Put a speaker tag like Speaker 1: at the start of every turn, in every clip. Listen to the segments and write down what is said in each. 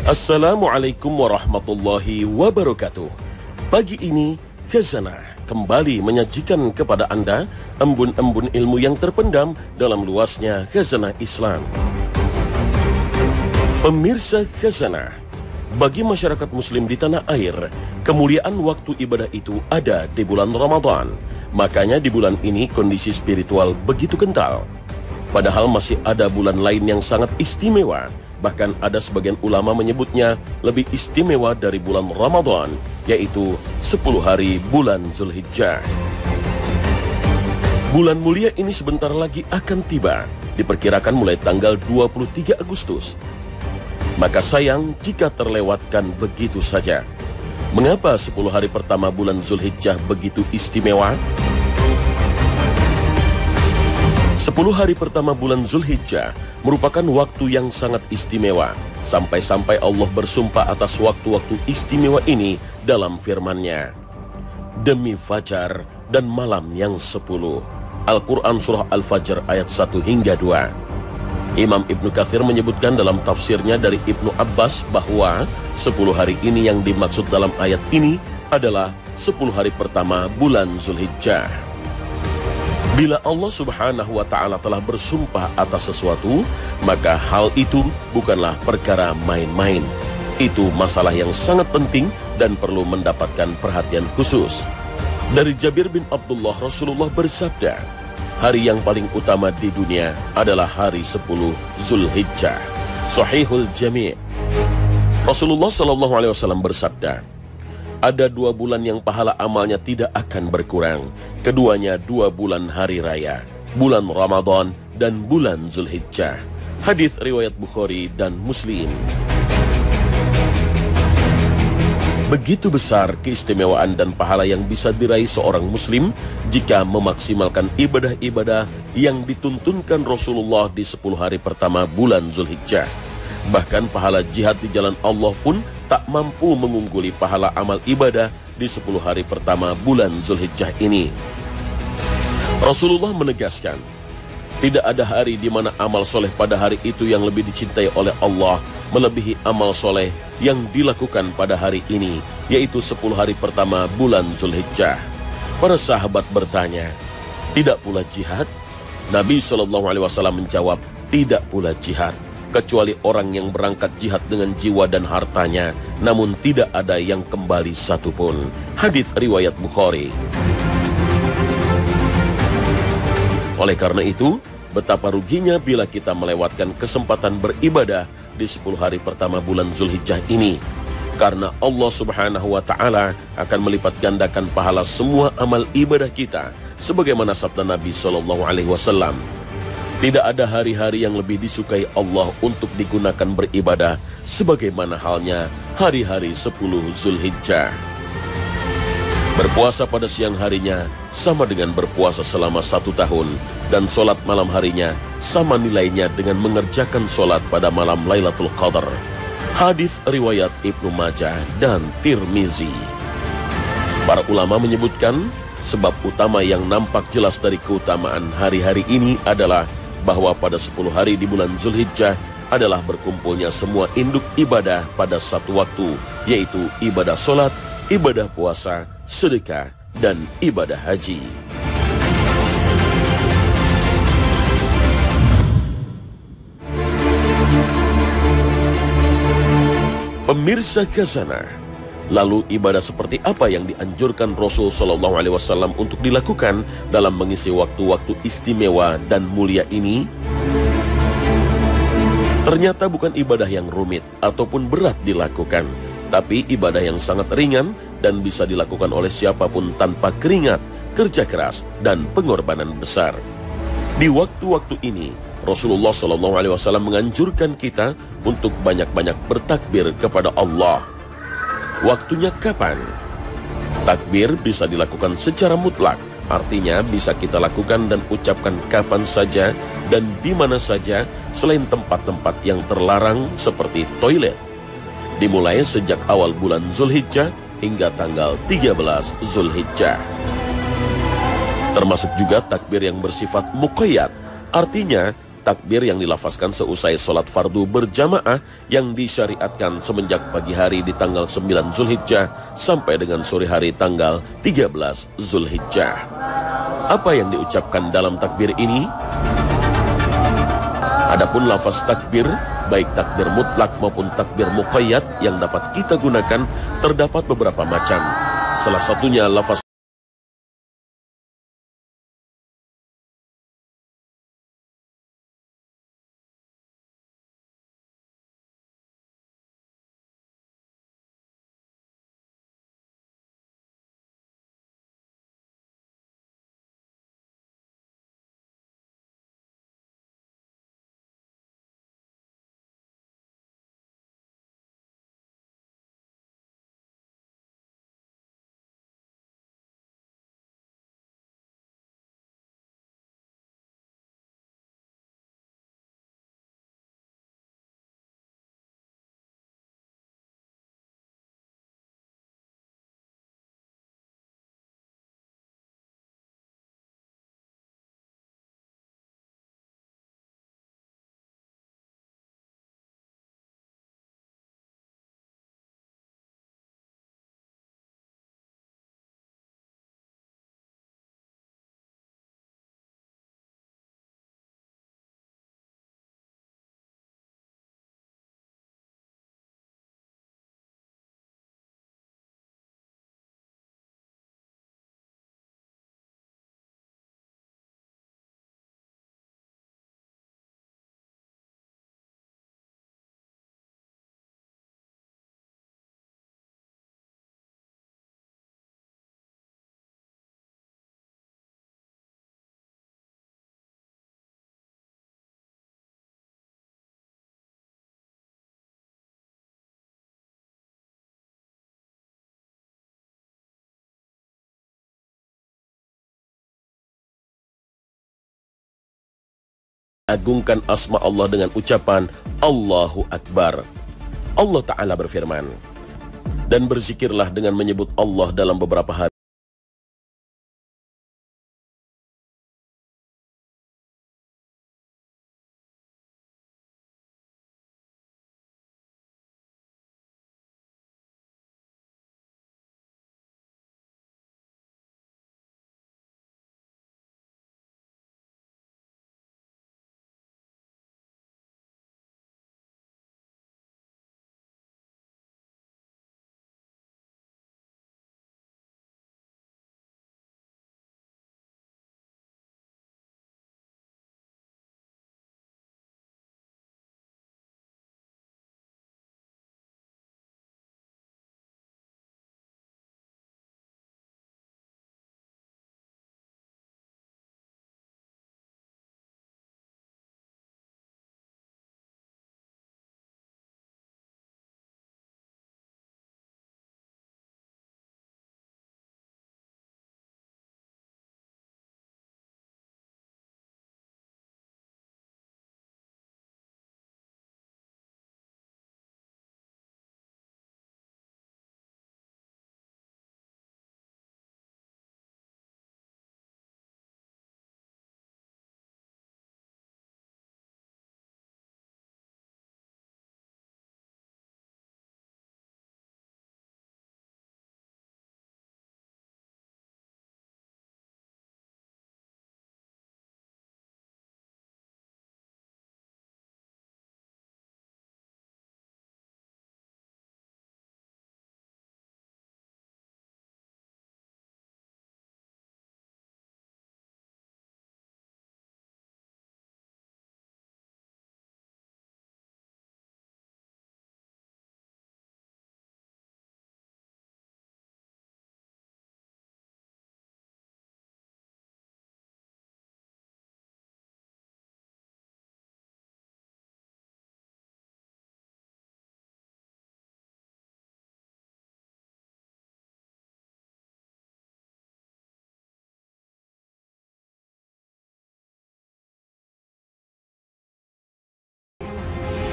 Speaker 1: Assalamualaikum warahmatullahi wabarakatuh. Pagi ini Khazanah kembali menyajikan kepada Anda embun-embun ilmu yang terpendam dalam luasnya Khazanah Islam. Pemirsa Khazanah, bagi masyarakat muslim di tanah air, kemuliaan waktu ibadah itu ada di bulan Ramadan. Makanya di bulan ini kondisi spiritual begitu kental. Padahal masih ada bulan lain yang sangat istimewa. Bahkan ada sebagian ulama menyebutnya lebih istimewa dari bulan Ramadan, yaitu 10 hari bulan Zulhijjah. Bulan mulia ini sebentar lagi akan tiba, diperkirakan mulai tanggal 23 Agustus. Maka sayang jika terlewatkan begitu saja. Mengapa 10 hari pertama bulan Zulhijjah begitu istimewa? 10 hari pertama bulan Zulhijjah merupakan waktu yang sangat istimewa. Sampai-sampai Allah bersumpah atas waktu-waktu istimewa ini dalam firman-Nya. Demi fajar dan malam yang 10. Al-Quran Surah Al-Fajr ayat 1 hingga 2. Imam Ibnu Katsir menyebutkan dalam tafsirnya dari Ibnu Abbas bahwa 10 hari ini yang dimaksud dalam ayat ini adalah 10 hari pertama bulan Zulhijjah. Bila Allah Subhanahu wa Ta'ala telah bersumpah atas sesuatu, maka hal itu bukanlah perkara main-main. Itu masalah yang sangat penting dan perlu mendapatkan perhatian khusus. Dari Jabir bin Abdullah, Rasulullah bersabda, hari yang paling utama di dunia adalah hari 10 Zulhijjah. Sahihul Jami'. Rasulullah SAW bersabda, ada 2 bulan yang pahala amalnya tidak akan berkurang. Keduanya 2 bulan hari raya, bulan Ramadan dan bulan Zulhijjah. Hadis riwayat Bukhari dan Muslim. Begitu besar keistimewaan dan pahala yang bisa diraih seorang muslim jika memaksimalkan ibadah-ibadah yang dituntunkan Rasulullah di 10 hari pertama bulan Zulhijjah. Bahkan pahala jihad di jalan Allah pun tak mampu mengungguli pahala amal ibadah di 10 hari pertama bulan Zulhijjah ini. Rasulullah menegaskan, tidak ada hari di mana amal soleh pada hari itu yang lebih dicintai oleh Allah melebihi amal soleh yang dilakukan pada hari ini, yaitu 10 hari pertama bulan Zulhijjah. Para sahabat bertanya, tidak pula jihad? Nabi SAW menjawab, tidak pula jihad, kecuali orang yang berangkat jihad dengan jiwa dan hartanya, namun tidak ada yang kembali satupun. Hadis riwayat Bukhari. Oleh karena itu, betapa ruginya bila kita melewatkan kesempatan beribadah di 10 hari pertama bulan Zulhijjah ini. Karena Allah Subhanahu wa Ta'ala akan melipat gandakan pahala semua amal ibadah kita, sebagaimana sabda Nabi SAW. Tidak ada hari-hari yang lebih disukai Allah untuk digunakan beribadah sebagaimana halnya hari-hari 10 Zulhijjah. Berpuasa pada siang harinya sama dengan berpuasa selama 1 tahun, dan solat malam harinya sama nilainya dengan mengerjakan solat pada malam Lailatul Qadar. Hadis riwayat Ibnu Majah dan Tirmizi. Para ulama menyebutkan sebab utama yang nampak jelas dari keutamaan hari-hari ini adalah bahwa pada 10 hari di bulan Zulhijjah adalah berkumpulnya semua induk ibadah pada satu waktu, yaitu ibadah solat, ibadah puasa, sedekah, dan ibadah haji. Pemirsa Khazanah, lalu ibadah seperti apa yang dianjurkan Rasul SAW untuk dilakukan dalam mengisi waktu-waktu istimewa dan mulia ini? Ternyata bukan ibadah yang rumit ataupun berat dilakukan, tapi ibadah yang sangat ringan dan bisa dilakukan oleh siapapun tanpa keringat, kerja keras, dan pengorbanan besar. Di waktu-waktu ini, Rasulullah SAW menganjurkan kita untuk banyak-banyak bertakbir kepada Allah. Waktunya kapan? Takbir bisa dilakukan secara mutlak, artinya bisa kita lakukan dan ucapkan kapan saja dan di mana saja selain tempat-tempat yang terlarang seperti toilet. Dimulai sejak awal bulan Zulhijjah hingga tanggal 13 Zulhijjah. Termasuk juga takbir yang bersifat muqayyad, artinya takbir yang dilafazkan seusai sholat fardu berjamaah yang disyariatkan semenjak pagi hari di tanggal 9 Zulhijjah sampai dengan sore hari tanggal 13 Zulhijjah. Apa yang diucapkan dalam takbir ini? Adapun lafaz takbir, baik takbir mutlak maupun takbir muqayyad yang dapat kita gunakan terdapat beberapa macam. Salah satunya lafaz agungkan asma Allah dengan ucapan Allahu Akbar. Allah Ta'ala berfirman, dan berzikirlah dengan menyebut Allah dalam beberapa hari.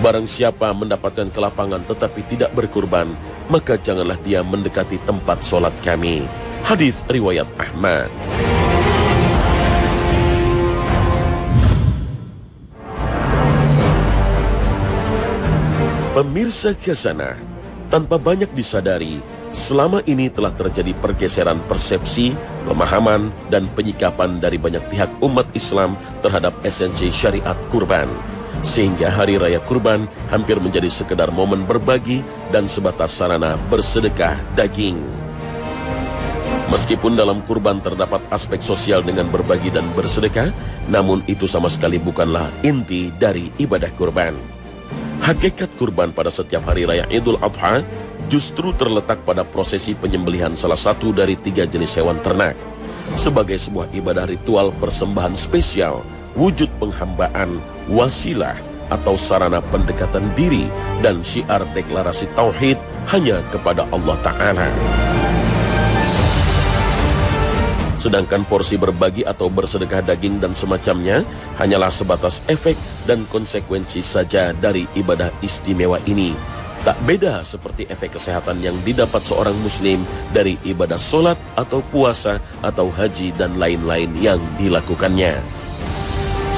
Speaker 1: Barang siapa mendapatkan kelapangan tetapi tidak berkurban, maka janganlah dia mendekati tempat sholat kami. Hadis riwayat Ahmad. Pemirsa Khazanah, tanpa banyak disadari, selama ini telah terjadi pergeseran persepsi, pemahaman, dan penyikapan dari banyak pihak umat Islam terhadap esensi syariat kurban. Sehingga Hari Raya Kurban hampir menjadi sekedar momen berbagi dan sebatas sarana bersedekah daging. Meskipun dalam kurban terdapat aspek sosial dengan berbagi dan bersedekah, namun itu sama sekali bukanlah inti dari ibadah kurban. Hakikat kurban pada setiap hari raya Idul Adha justru terletak pada prosesi penyembelihan salah satu dari 3 jenis hewan ternak. Sebagai sebuah ibadah ritual persembahan spesial, wujud penghambaan, wasilah atau sarana pendekatan diri, dan syiar deklarasi tauhid hanya kepada Allah Ta'ala. Sedangkan porsi berbagi atau bersedekah daging dan semacamnya hanyalah sebatas efek dan konsekuensi saja dari ibadah istimewa ini. Tak beda seperti efek kesehatan yang didapat seorang muslim dari ibadah sholat atau puasa atau haji dan lain-lain yang dilakukannya.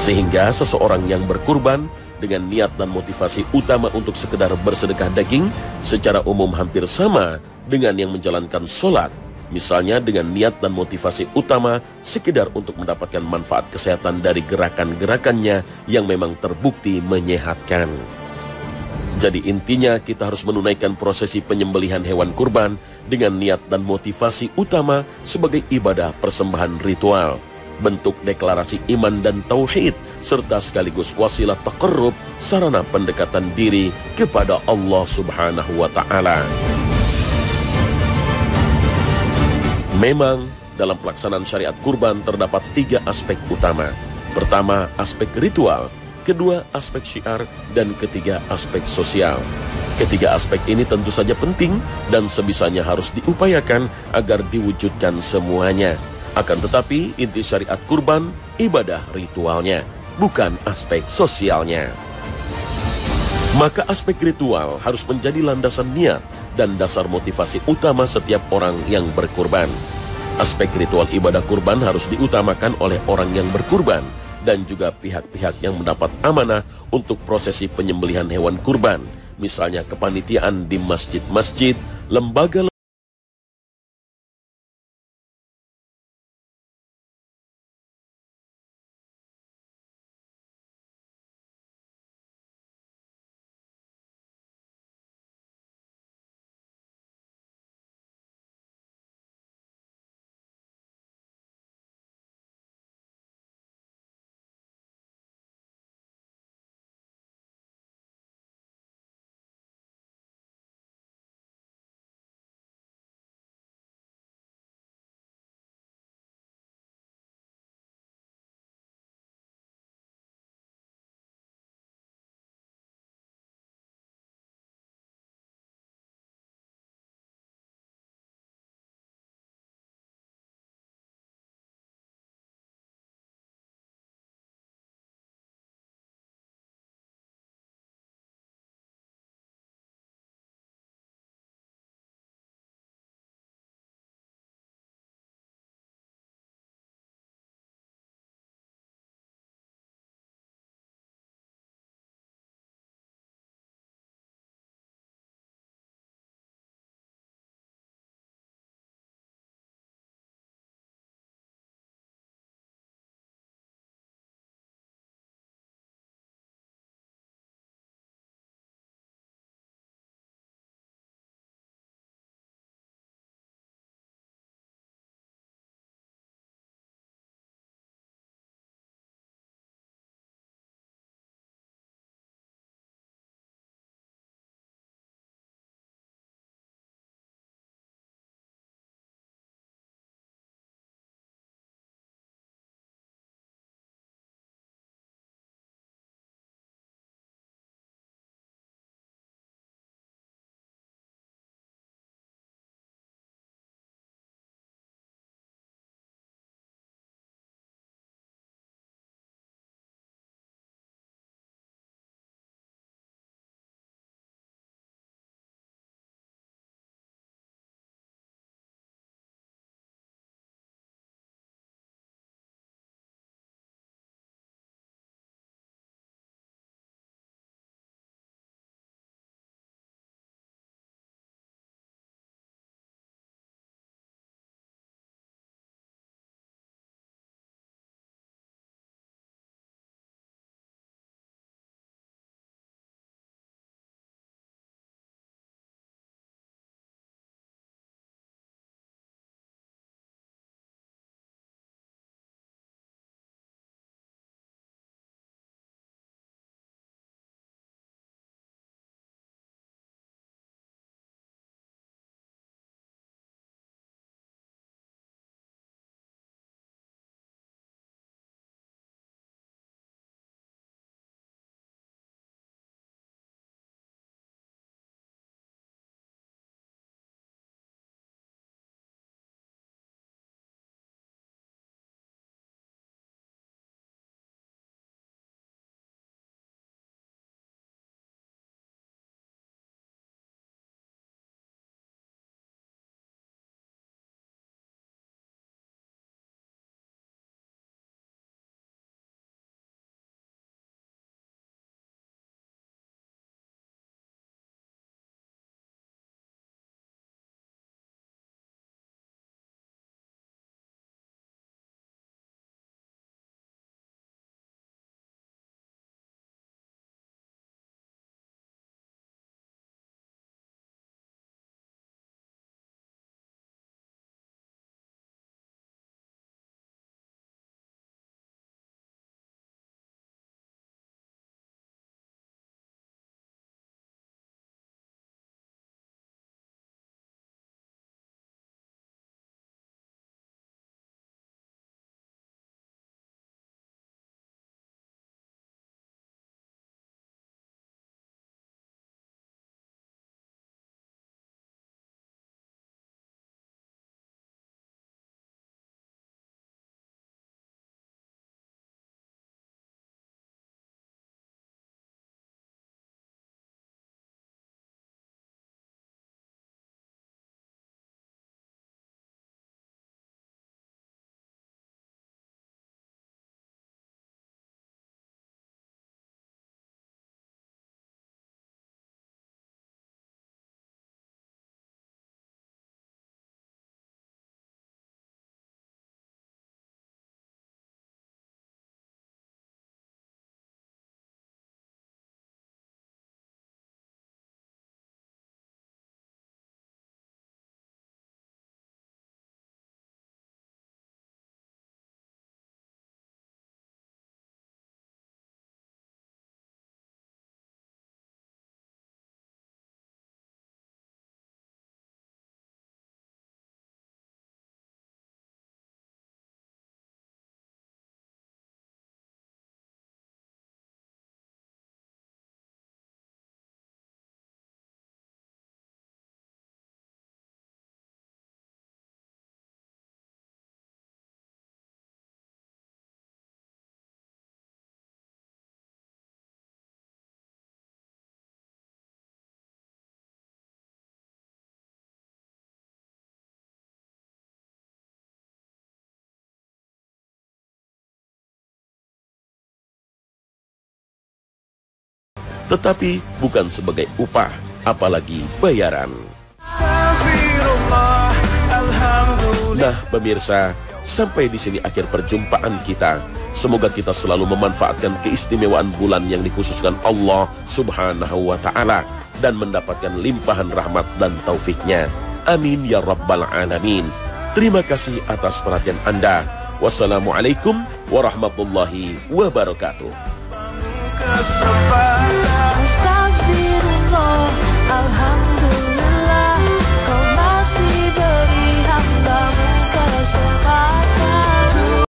Speaker 1: Sehingga seseorang yang berkurban dengan niat dan motivasi utama untuk sekedar bersedekah daging secara umum hampir sama dengan yang menjalankan sholat. Misalnya dengan niat dan motivasi utama sekedar untuk mendapatkan manfaat kesehatan dari gerakan-gerakannya yang memang terbukti menyehatkan. Jadi intinya kita harus menunaikan prosesi penyembelihan hewan kurban dengan niat dan motivasi utama sebagai ibadah persembahan ritual, bentuk deklarasi iman dan tauhid, serta sekaligus wasilah taqarrub, sarana pendekatan diri kepada Allah Subhanahu wa Ta'ala. Memang, dalam pelaksanaan syariat kurban terdapat 3 aspek utama. Pertama, aspek ritual. Kedua, aspek syiar. Dan ketiga, aspek sosial. Ketiga aspek ini tentu saja penting dan sebisanya harus diupayakan agar diwujudkan semuanya. Akan tetapi, inti syariat kurban, ibadah ritualnya, bukan aspek sosialnya. Maka aspek ritual harus menjadi landasan niat dan dasar motivasi utama setiap orang yang berkurban. Aspek ritual ibadah kurban harus diutamakan oleh orang yang berkurban dan juga pihak-pihak yang mendapat amanah untuk prosesi penyembelihan hewan kurban, misalnya kepanitiaan di masjid-masjid, lembaga tetapi bukan sebagai upah, apalagi bayaran. Nah, pemirsa, sampai di sini akhir perjumpaan kita. Semoga kita selalu memanfaatkan keistimewaan bulan yang dikhususkan Allah Subhanahu wa Ta'ala dan mendapatkan limpahan rahmat dan taufiknya. Amin ya rabbal alamin. Terima kasih atas perhatian Anda. Wassalamualaikum warahmatullahi wabarakatuh.